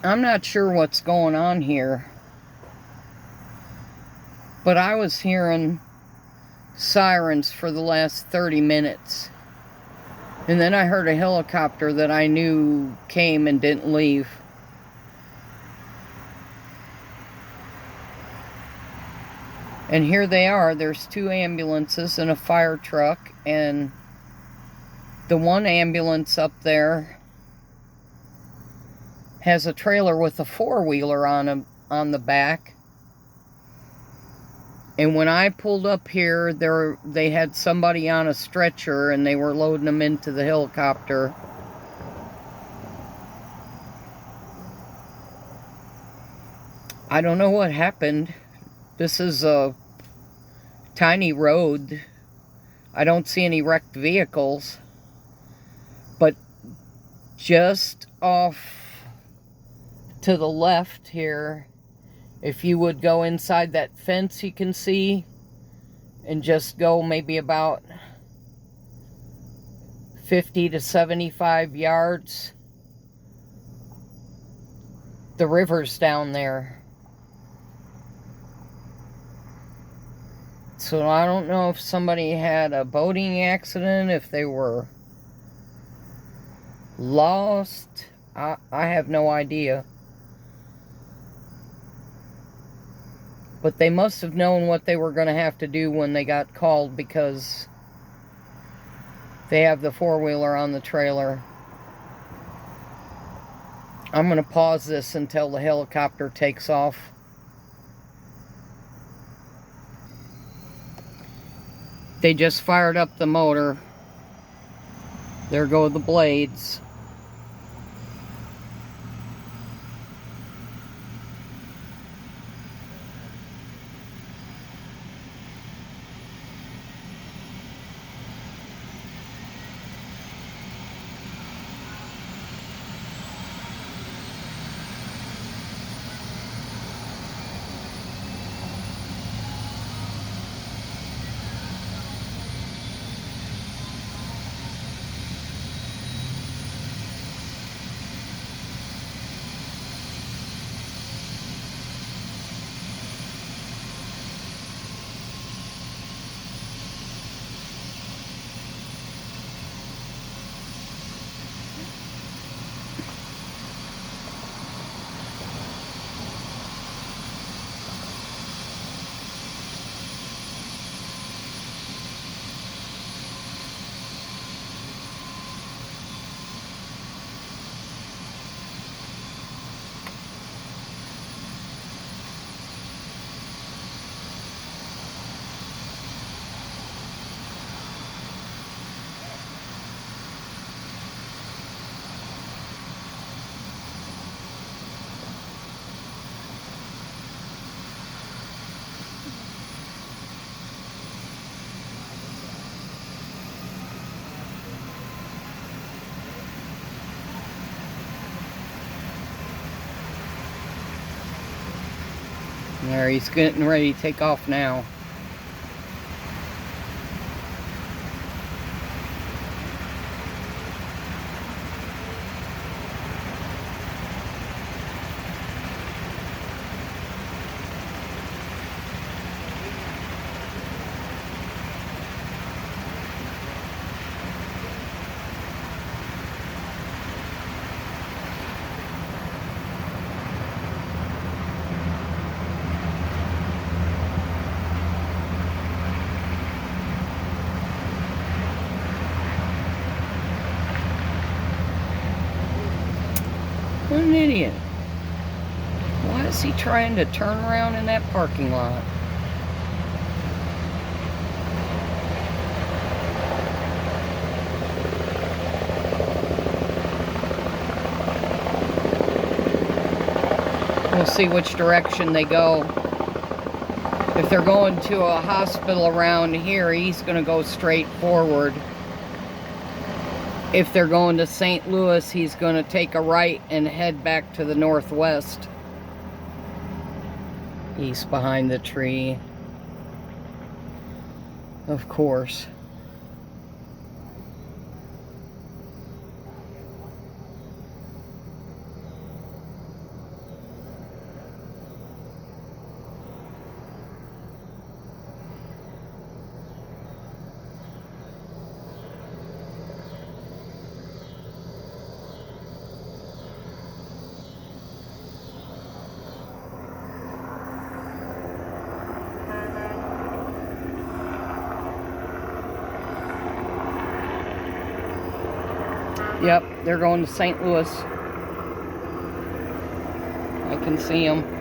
I'm not sure what's going on here, but I was hearing sirens for the last 30 minutes. And then I heard a helicopter that I knew came and didn't leave. And here they are. There's 2 ambulances and a fire truck, and the one ambulance up there has a trailer with a 4-wheeler on the back. And when I pulled up here, they had somebody on a stretcher and they were loading them into the helicopter. I don't know what happened. This is a tiny road. I don't see any wrecked vehicles. But just off to the left here, if you would go inside that fence you can see and just go maybe about 50 to 75 yards, the river's down there. So I don't know if somebody had a boating accident, if they were lost. I have no idea. But they must have known what they were going to have to do when they got called, because they have the 4-wheeler on the trailer. I'm going to pause this until the helicopter takes off. They just fired up the motor. There go the blades. There, he's getting ready to take off now. What an idiot. Why is he trying to turn around in that parking lot? We'll see which direction they go. If they're going to a hospital around here, he's going to go straight forward. If they're going to St. Louis, he's going to take a right and head back to the northwest. He's behind the tree. Of course. Yep, they're going to St. Louis. I can see them.